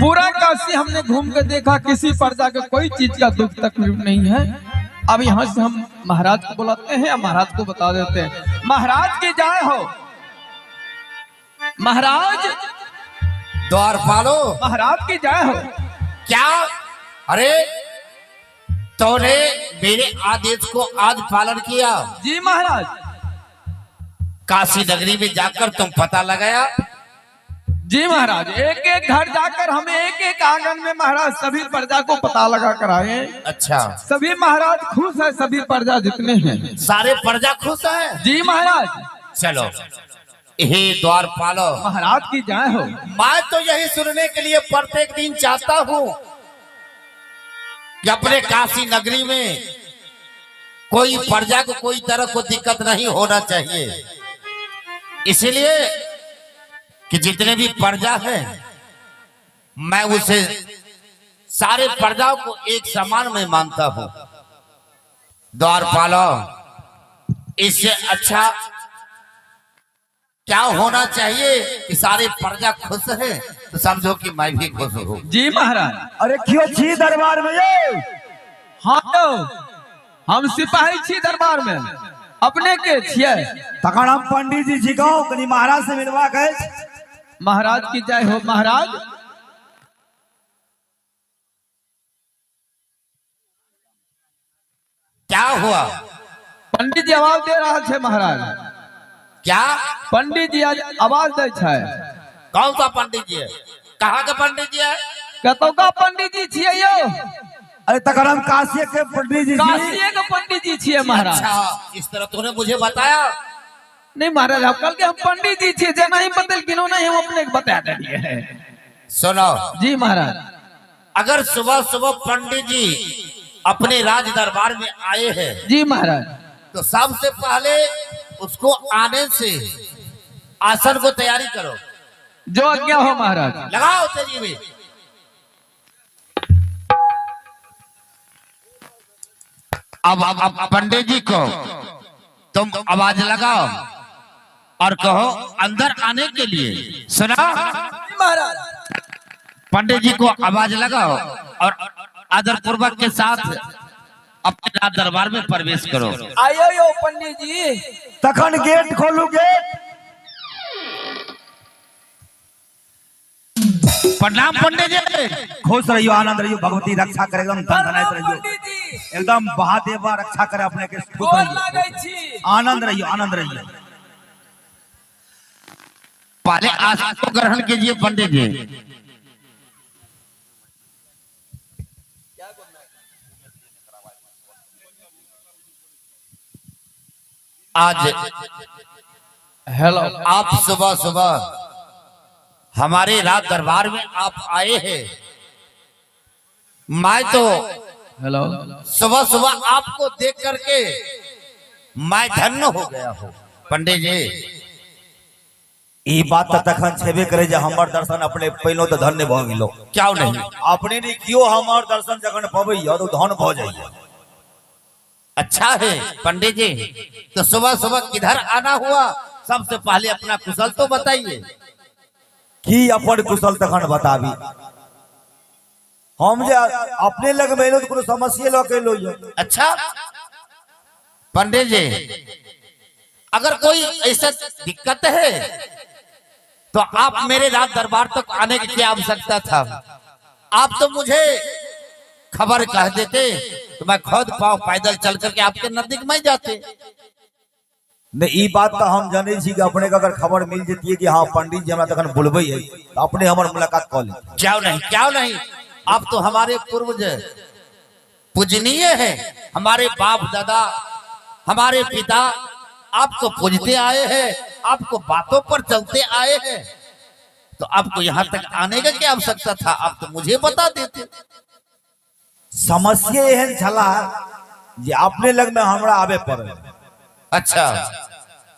पूरा काशी हमने घूम के देखा, किसी प्रजा के कोई चीज का दुख तकलीफ नहीं है। अब यहाँ से हम महाराज को बुलाते हैं, महाराज को बता देते हैं। महाराज की जय हो। महाराज द्वारपालो, महाराज की जय हो। क्या? अरे तूने मेरे आदेश को आज पालन किया? जी महाराज। काशी नगरी में जाकर तुम पता लगाया? जी महाराज, एक एक घर जाकर हमें एक एक आंगन में महाराज सभी प्रजा को पता लगा कर आए। अच्छा, सभी महाराज खुश है, सभी प्रजा जितने हैं सारे प्रजा खुश है? जी महाराज। चलो, हे द्वारपालो, महाराज की जय हो। मैं तो यही सुनने के लिए प्रत्येक दिन चाहता हूँ कि अपने काशी नगरी में कोई प्रजा को कोई तरह को दिक्कत नहीं होना चाहिए। इसलिए कि जितने भी प्रजा हैं, मैं उसे सारे प्रजाओं को एक समान में मानता हूं। द्वारपालो, इससे अच्छा क्या होना चाहिए कि सारे प्रजा खुश हैं, तो समझो कि मैं भी खुश हूँ। जी महाराज। अरे क्यों छी दरबार में ये? हाँ तो हम सिपाही छी दरबार में, अपने के छिए। तखन हम पंडित जी जिगाओ कनी महाराज से मिलवा गए। महाराज की जय हो। महाराज क्या हुआ? पंडित जी आवाज दे रहा है। महाराज क्या? पंडित जी आज आवाज दे है। कौन सा पंडित जी है? कहाँ का पंडित जी है? कहतो का पंडित जी छिए यो। अरे तखन हम काशी के पंडित जी काशी के पंडित जी छिए महाराज। अच्छा, इस तरह तूने मुझे बताया नहीं महाराज, हम कल के हम पंडित जी छिए, जे नहीं बदल किनो नहीं हम अपने को बता देंगे है। सुनो जी महाराज। अगर सुबह सुबह पंडित जी अपने राज दरबार में आए हैं, जी महाराज, तो सबसे पहले उसको आने से आसन को तैयारी करो। जो आज्ञा हो महाराज। लगाओ तेजी में। अब पंडित जी को तुम आवाज लगाओ और कहो अंदर आने के लिए। सुना? महाराज पंडित जी को आवाज लगाओ और आदर पूर्वक के साथ अपने राज दरबार में प्रवेश करो। आयो यो पंडित जी। तखन गेट खोलू। गेट। प्रणाम पंडित जी। खुश रहियो, आनंद रहियो, भगवती रक्षा करे, एकदम धनधनाइत रहियो, पंडित जी एकदम महादेवा रक्षा करे अपने के। खुश गोर रहियो, लागै छी। आनंद रहियो, आनंद रहियो। पहले आसन को ग्रहण कीजिए पंडित जी। आज हेलो, आप सुबह सुबह हमारे राज दरबार में आप आए हैं। मैं तो हेलो, सुबह सुबह आपको देख करके मैं धन्य हो गया हूँ पंडित जी। ई बात तखन छेबे करे जे हमर दर्शन अपने पहिलो तो धन्य भ गेलो। क्यों नहीं? अपने ने कियो हमर दर्शन जखन पबैया तो धन भ जाइए। अच्छा है पंडित जी, तो सुबह सुबह किधर आना हुआ? सबसे पहले अपना कुशल तो बताइए। की अपन कुशल तखन बताबी। हम जे अपने लग में तो कोनो समस्या ल के लो। अच्छा पंडित जी, अगर कोई ऐसा दिक्कत है तो आप मेरे राज दरबार तक आने की क्या आवश्यकता था? आप तो मुझे खबर कह देते तो मैं खुद पाँव पैदल चल करके आपके नजदीक में जाते। नहीं, ई बात तो हम जाने छी कि अपने का अगर खबर मिल जाती है कि हाँ पंडित जी हमरा तखन बुलबै है तो अपने हमर मुलाकात कर ले। क्यों नहीं, क्यों नहीं? आप तो हमारे पूर्वज पूजनीय हैं। हमारे बाप दादा, हमारे पिता आपको पूजते आए हैं, आपको बातों पर चलते आए हैं, तो आपको यहाँ तक आने का क्या आवश्यकता था? आप तो मुझे बता देते। समस्या एहन छला जे अपने लग में हमरा आवे पड़े। अच्छा,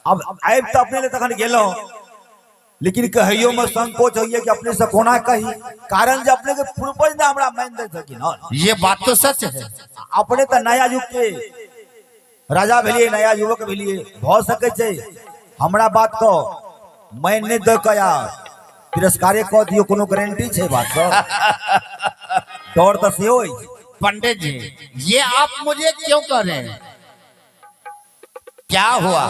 अब आब तो अपने ले तखन गेलो, लेकिन कहियो में संकोच होइए कि अपने से कोना कही, कारण जे अपने के पूर्वज ने हमरा मान दे सकी ना। ये बात तो सच है। अपने तो नया युग के राजा भेलिए, नया युवक भेलिए, भ सके छे हमरा बात को मान नहीं दे कया तिरस्कारे कह दियो कोनो गारंटी छे बात तो डर तो से होई। पंडित जी ये आप मुझे क्यों कह रहे हैं? क्या हुआ?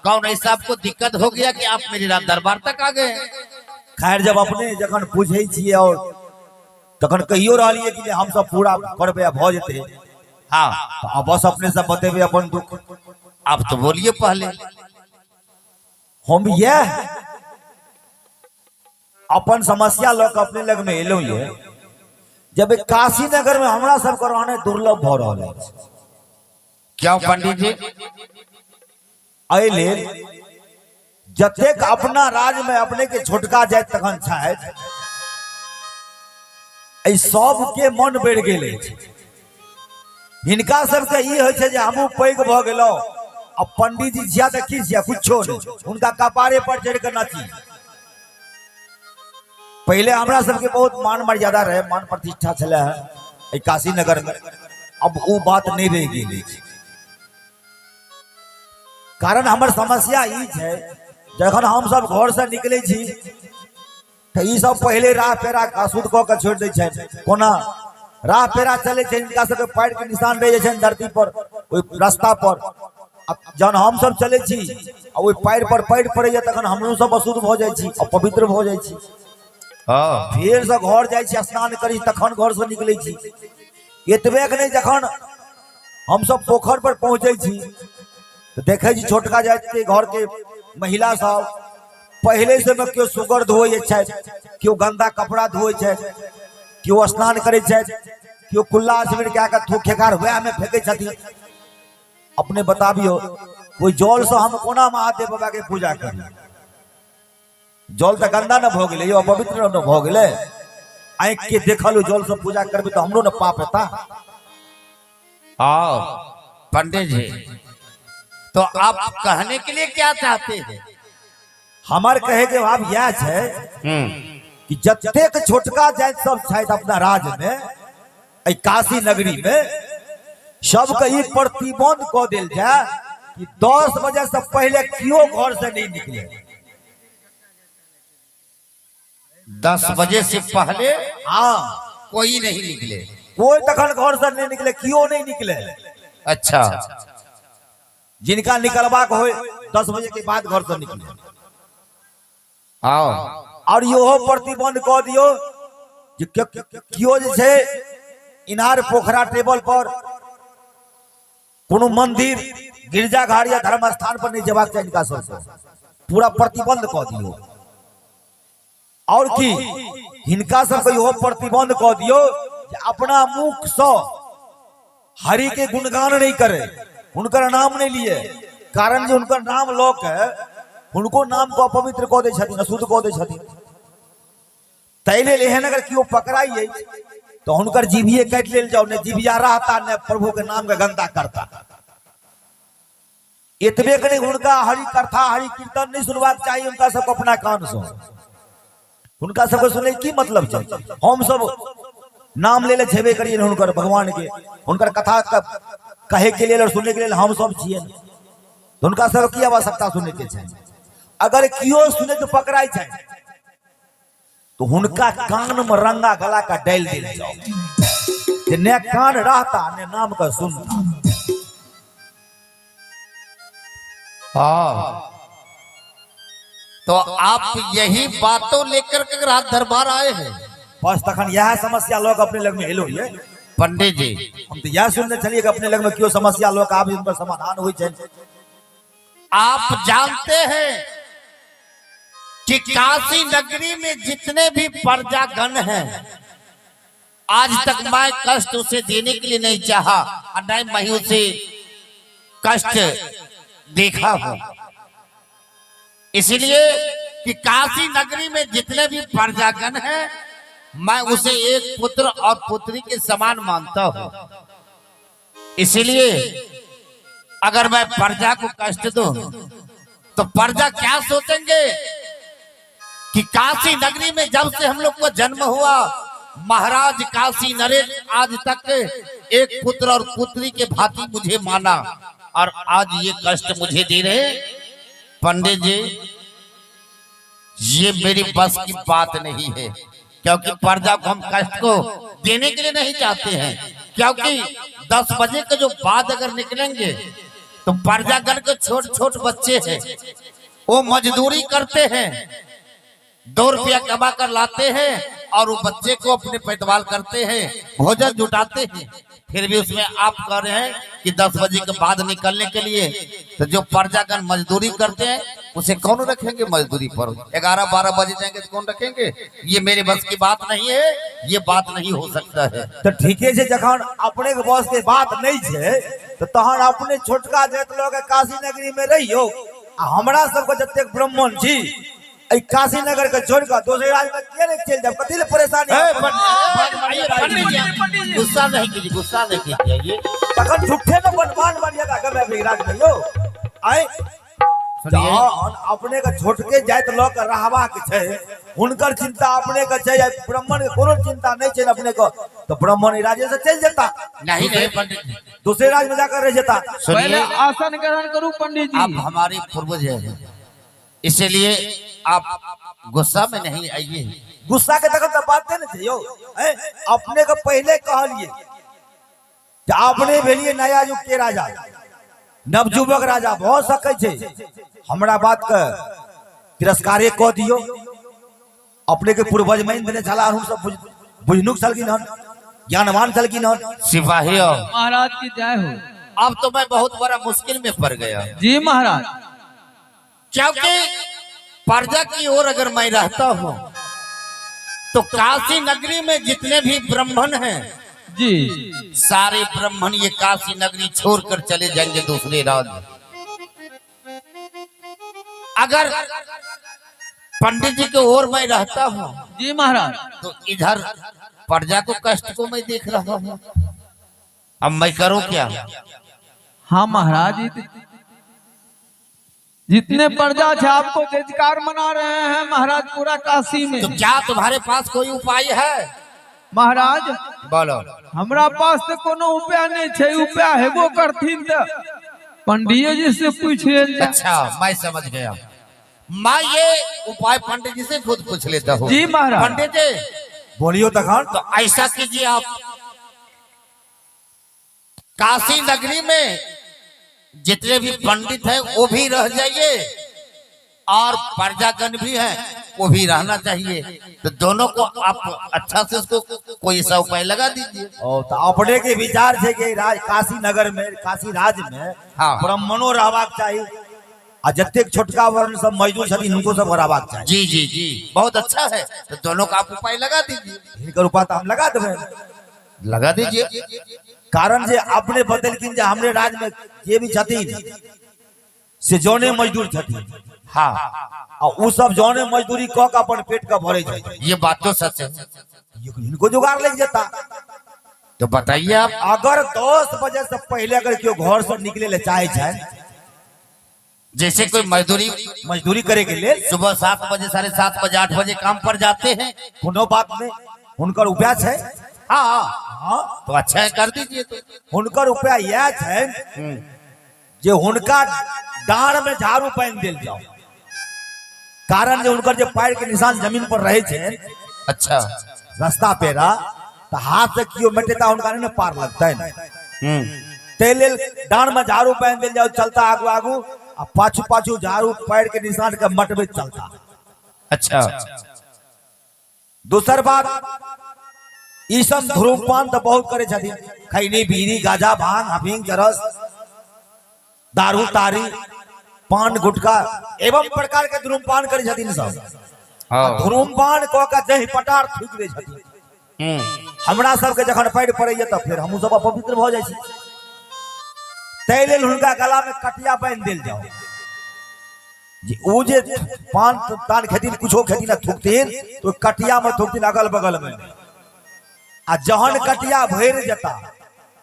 कौन ऐसा आपको दिक्कत हो गया कि आप मेरी रात दरबार तक आ गए? खैर जब अपने जखन पूछे छिए और तखन कहियो रहलिए कि हम सब पूरा करबे भ जेते। हाँ तो अब बस अपने सब बतेबे अपन दुख। आप तो बोलिए पहले। हम ये अपन समस्या लोग अपने लग में एलो ये जब काशी नगर में हमरा सब को रहने दुर्लभ भ रहल है। क्यों पंडित जी? एहि लेल जतेक अपना राज में अपने के छोटका जात तखन छथि एहि सब के मन बढ़ गेल अछि। हिनका सबके ई होइ छै जे हमहू पैघ भ गेलौ अब पंडित जी जिया देखी जिया कुछो नहीं उनका कपारे पर चढ़ के नाची। पहले हमरा सबके बहुत मान मर्यादा रहे मान प्रतिष्ठा चले है काशी नगर में। अब वो बात नहीं रह गई। कारण हमर समस्या ई है जखन हम सब घर से निकले छी तो ई सब पहले राह पेरा अशुद्ध क के छोड़ दे छै। कोना राह पेरा चले छै इनका सबके पैर के निशान रह छै धरती पर ओई रास्ता पर। अब जन हम सब चले छी ओई पैर पर पैर पड़े तखन हमरो सब अशुद्ध भ जाय छी और पवित्र भ जाय छी। फिर से घर जाय छी स्नान करी तखन घर से निकले छी। एतबे के नहीं जखन हम सब पोखर पर पहुंचे छी तो देखे छी छोटका जात के घर के महिला सब पहले से में क्यों सुगर धोए छै क्यों गंदा कपड़ा धोए छै क्यों स्नान करे छै क्यों कुल्ला आचमन क्या का थूक खेकार हुआ में फेंके छथि। अपने बताबियो कोई जल से हम कोना महादेव बाबा के पूजा करी? जल तो गंदा न भ गेले यो पवित्र न भ गेले। आंख के देखल जल से पूजा करबे तो हमरो न पाप हेता। आओ पंडित जी तो आप कहने के लिए क्या चाहते हैं? हमार कहे के भाव यह है कि जतेक छोटका जात सब छथि अपना राज में काशी नगरी में सबके ई प्रतिबंध क देल जाए कि 10 बजे से पहले क्यों घर से नहीं निकले। 10 बजे से पहले हाँ कोई नहीं निकले। कोई तखन घर से नहीं निकले क्यों नहीं निकले? अच्छा जिनका निकलवा हो 10 बजे के बाद घर से निकले। आओ और यो प्रतिबंध क दियो जे क्यों जे छै इनार पोखरा टेबल पर कोनो मंदिर गिरजा घर या धर्म स्थान पर नहीं जेबाक चाहिए। इनका सब पूरा प्रतिबंध क दियो। और की हिनका सब यो प्रतिबंध क दियो जे अपना मुख से हरि के गुणगान नहीं करे उनका नाम नहीं लिए। कारण जो उनका नाम लोक है उनको नाम को अपवित्र कह दे छथिन अशुद्ध कह दे छथिन। तैले एहन अगर क्यों पकड़ाई तो उनकर जीभिए काट लेल जाओ ने जीभिया रहता ने प्रभु के नाम के गंदा करता। इतबे करे उनका हरि कथा हरि कीर्तन नहीं सुनवाक चाहिए। उनका सब अपना कान से उनका सब सुने की मतलब छै? हम सब नाम ले ले छेबे करिए उनकर भगवान के उनकर कथा कहे के लिए और सुनने के लिए हम सब छिए तो उनका सब की आवश्यकता सुनने के चाहिए। अगर क्यों सुने तो पकड़ाई जाए तो उनका कान में रंगा गला का डाल दिल जाओ कि ने कान रहता ने नाम का सुनता। तो आप यही बातों लेकर के रात दरबार आए हैं? बस तखन यह समस्या लोग अपने लग में हेलो ये पंडित जी हम तो यह सुनने चलिए कि अपने लग में क्यों समस्या लोग आप इनका समाधान हुई है। आप जानते हैं कि काशी नगरी में जितने भी प्रजागण हैं आज तक मैं कष्ट उसे देने के लिए नहीं चाहा और न मैं उसे कष्ट देखा हूं। इसलिए कि काशी नगरी में जितने भी प्रजागण हैं मैं उसे एक पुत्र और पुत्री के समान मानता हूं। इसलिए अगर मैं प्रजा को कष्ट दूं तो प्रजा क्या सोचेंगे कि काशी नगरी में जब से हम लोग को जन्म हुआ महाराज काशी नरेश आज तक एक पुत्र और पुत्री के भांति मुझे माना और आज ये कष्ट मुझे दे रहे। पंडित जी ये मेरी बस की बात नहीं है, क्योंकि प्रजा को हम कष्ट को देने के लिए नहीं चाहते हैं। क्योंकि 10 बजे के जो बाद अगर निकलेंगे तो प्रजागण के छोट छोट बच्चे हैं, वो मजदूरी करते हैं, 2 रुपया कमा कर लाते हैं और वो बच्चे को अपने पैदवाल करते हैं, भोजन जुटाते हैं। फिर भी उसमें आप कह रहे हैं कि 10 बजे के बाद निकलने के लिए, तो जो प्रजागण मजदूरी करते हैं उसे कौन रखेंगे मजदूरी पर? 11-12 बजे जाएंगे तो कौन रखेंगे? ये मेरे बस की बात नहीं है, ये बात नहीं हो सकता है। तो ठीके छे, जखन अपने के बस के बात नहीं छे तो तहन अपने छोटका जात लोग काशी नगरी में रहियो। आ हमरा सबके जतेक ब्राह्मण छी ए काशी नगर के छोड़ के दोसर राज्य में के नहीं चल जाब? कथि ले परेशानी? गुस्सा नहीं कीजिए, गुस्सा नहीं कीजिए। ये तखन झूठे न बनवान बनिएगा गमे बिराज में यो। आए जहन अपने के छोटके जात लोग रहबा के छै, हुनकर चिंता अपने के छै, ब्राह्मण के कोनो चिंता नहीं छै अपने को, तो ब्राह्मण राज्य से चल जाता। नहीं नहीं पंडित जी, दूसरे राज्य में जाकर रह जाता। पहले आसन ग्रहण करूं पंडित जी। आप हमारे पूर्वज हैं, इसलिए आप गुस्सा में नहीं आइए। गुस्सा के तक बात नहीं छै यो। अपने को पहले कहलिए कि अपने भेलिए नया युग के राजा, नवजुवक राजा भऽ सकै छै, हमरा बात के तिरस्कारे कऽ दियो। अपने के पूर्वज में देने छला, हम सब बुझनुक छलखिन हन, ज्ञानवान छलखिन हन। सिपाही महाराज की जय हो। अब तो मैं बहुत बड़ा मुश्किल में पड़ गया जी महाराज। क्योंकि प्रजा की ओर अगर मैं रहता हूँ तो काशी नगरी में जितने भी ब्राह्मण हैं जी, सारे ब्राह्मण ये काशी नगरी छोड़कर चले जाएंगे दूसरे राज्य। अगर पंडित जी के ओर मैं रहता हूँ जी महाराज, तो इधर प्रजा को कष्ट को मैं देख रहा हूँ। अब मैं करूँ क्या? हाँ महाराज, जितने प्रजा थे आपको जजकार मना रहे हैं महाराज पूरा काशी में। तो क्या तुम्हारे पास कोई उपाय है? महाराज बोलो। हमरा पास तो कोनो उपाय नहीं छे, उपाय हेबो करथिन तो पंडित जी से पूछिए। अच्छा मैं समझ गया, मैं ये उपाय पंडित जी से खुद पूछ लेता हूँ। जी महाराज। पंडित जी बोलियो तखन। तो ऐसा कीजिए, आप काशी नगरी में जितने भी पंडित हैं वो भी रह जाइए और प्रजागण भी हैं वो भी रहना चाहिए। तो दोनों को आप अच्छा से उसको कोई ऐसा उपाय लगा दीजिए। तो अपने के विचार है कि काशी नगर में, काशी राज्य में हाँ। ब्राह्मणों रहबाक चाहिए, आ जतेक छोटका वर्ण सब मजदूर छथिन उनको सब रहबाक चाहिए। जी जी जी, बहुत अच्छा है। तो दोनों का आप उपाय लगा दीजिए। इनकर उपाय तो हम लगा देबे। लगा दीजिए। कारण जे अपने बदलकिन जे हमरे राज्य में जे भी छथिन से जौने मजदूर छथिन। हाँ, और उ सब जौने मजदूरी क के अपन पेट का भरे छथिन। ये बात तो सच है। इनको जुगाड़ लग जाता। तो बताइए आप, अगर 10 बजे से पहले अगर क्यों घर से निकले ले चाहे छै, जैसे कोई मजदूरी करे के लिए सुबह 7 बजे 7:30 बजे 8 बजे काम पर जाते हैं, कोनो बात नहीं, उनकर उपाय छै। हाँ हाँ, तो अच्छा है, कर दीजिए। तो उनकर उपाय यह छै जे हुनका डांड में झाड़ू पानी देल जाओ। कारण जे उनकर जे पैर के निशान जमीन पर रहे छै, अच्छा रास्ता पेरा, तो हाथ से कियो मटेता उनका नहीं पार लगता है। ते लेल डांड में झाड़ू पानी देल जाओ, चलता आगू आगू आ पाछू पाछू झाड़ू पैर के निशान के मटबे चलता। अच्छा। दूसर बात, ई सब धूम्रपान तो बहुत करे छथिन, खैनी बीड़ी गांजा भांग अफीम चरस दारू तारी पान गुटखा एवं प्रकार के धूम्रपान करे छथिन सब। धूम्रपान क के दही पटार थूक दे छथिन। हमरा सबके जखन पैर पड़ैया तो फिर हमहू सब अपवित्र भ जाइ छी। तै लेल हुनका गला में कटिया बांधि देल जाओ, जे ओ जे पान तान खेथिन कुछो खेथिन आ थूकथिन तो कटिया में थूकथिन अगल बगल में। आ जहन कटिया भर जाता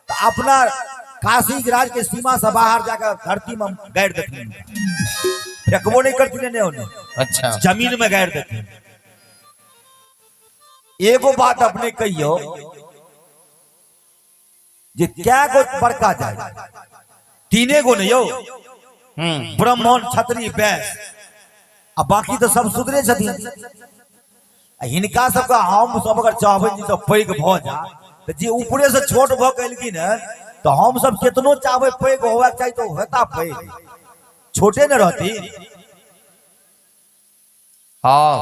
तो अपना काशी राज के सीमा से बाहर जाकर धरती में गाड़ देते, फेंकबो नहीं करती ने उन्हें। अच्छा, जमीन में गाड़ देते। एगो बात अपने कहियो जे क्या गो बड़का जाए, 3 गो नहीं यो, ब्राह्मण क्षत्रिय वैश्य आ बाकी तो सब सुधरे छथिन। आ हिनका सबके हम सब अगर चाहबै जी सब पैघ भ जा त जे ऊपरे से छोट भ गेलखिन है तो हम सब केतनो चाहबै पैघ होबाक चाही तो हेता पैघ, छोटे न रहती। हाँ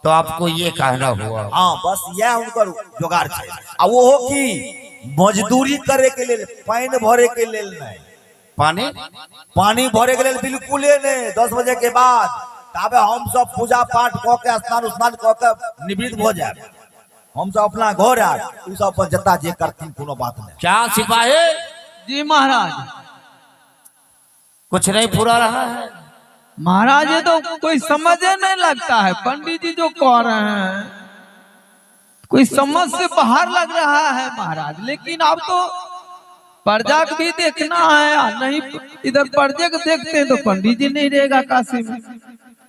तो आपको ये कहना हुआ। हाँ बस यह उनकर जोगाड़ छै। आ वो की मजदूरी करे के लेल, पानी भरे के लेल नहीं, पानी भरे के लेल बिल्कुल नहीं। 10 बजे के बाद तबे हम सब पूजा पाठ क के स्नान क के निवृत्त हो जाए, हम सब अपना घर आए, उ सब अपन जता जे करथिन कोनो बात नहीं। क्या सिपाही जी महाराज, कुछ नहीं पूरा रहा है महाराज ये तो कोई समझे नहीं लगता है। पंडित जी जो कह रहे हैं कोई समझ से बाहर लग रहा है महाराज। लेकिन अब तो प्रजा को भी देखना है, नहीं इधर प्रजा को देखते हैं तो पंडित जी नहीं रहेगा काशी में।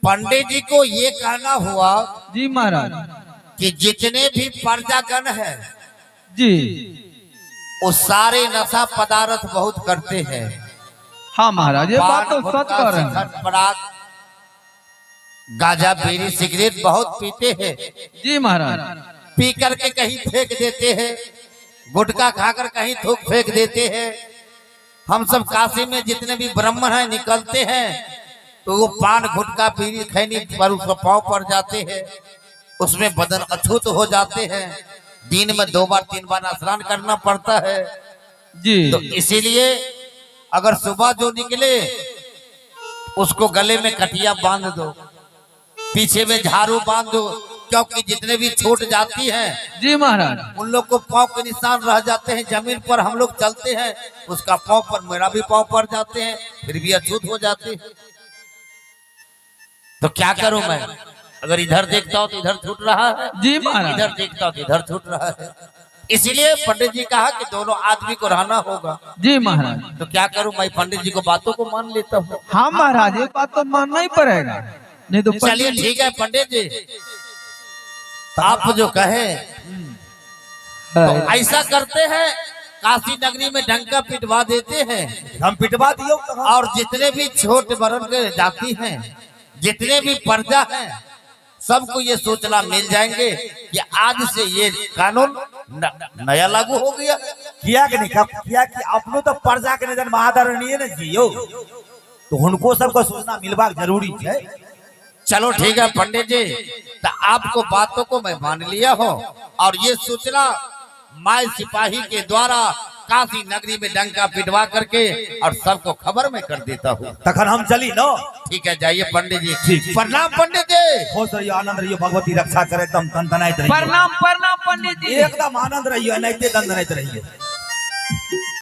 पंडित जी को ये कहना हुआ जी महाराज कि जितने भी प्रजागण है जी वो सारे नशा पदार्थ बहुत करते हैं। हाँ महाराज ये बात तो पान, सच गुटखा, कह रहे हैं। सिगरेट, पराग, गांजा, बीड़ी, सिगरेट बहुत पीते हैं। जी महाराज पी करके कहीं फेंक देते हैं, गुटखा खाकर कहीं थूक फेंक देते हैं। हम सब काशी में जितने भी ब्राह्मण हैं निकलते हैं तो वो पान, गुटखा, बीड़ी खैनी पर उसको पाँव पड़ जाते हैं, उसमें बदन अछूत हो जाते हैं। दिन में 2 बार 3 बार स्नान करना पड़ता है। जी तो इसीलिए अगर सुबह जो निकले उसको गले में कटिया बांध दो, पीछे में झाड़ू बांध दो, क्योंकि जितने भी छूट जाती हैं जी महाराज उन लोग को पाँव के निशान रह जाते हैं। जमीन पर हम लोग चलते हैं, उसका पाँव पर मेरा भी पाँव पड़ जाते हैं, फिर भी अछूत हो जाते हैं। तो क्या करूं मैं? अगर इधर देखता हूं तो इधर छूट रहा है, जी महाराज इधर देखता हूं तो इधर छूट रहा है। इसलिए पंडित जी कहा कि दोनों आदमी को रहना होगा। जी महाराज तो क्या करूं मैं? पंडित जी को बातों को मान लेता हूँ। हाँ महाराज ये बात तो मानना ही पड़ेगा, नहीं तो चलिए ठीक है पंडित जी, आप जो कहे तो ऐसा करते हैं, काशी नगरी में डंका पिटवा देते हैं। हम पिटवा दियो और जितने भी छोटे वर्ण के जाति हैं, जितने भी प्रजा हैं, सबको ये सूचना मिल जाएंगे कि आज से ये कानून नया लागू हो गया। किया कि नहीं किया कि अपनो तो प्रजा के नजर महादरणीय न जियो, तो उनको सबको सूचना मिलवाक जरूरी है। चलो ठीक है पंडित जी, तो आपको बातों को मैं मान लिया हूँ और ये सूचना माय सिपाही के द्वारा काशी नगरी में डंका पिटवा करके और सबको खबर में कर देता हूँ। तखन हम चली न। ठीक है जाइए पंडित जी। ठीक, प्रणाम पंडित जी। खुश रहियो, आनंद रहियो, भगवती रक्षा करे, एकदम तनतनाइत रहियो। प्रणाम प्रणाम पंडित जी। एकदम आनंद रहियो, नहीं दंदनाइत रहियो।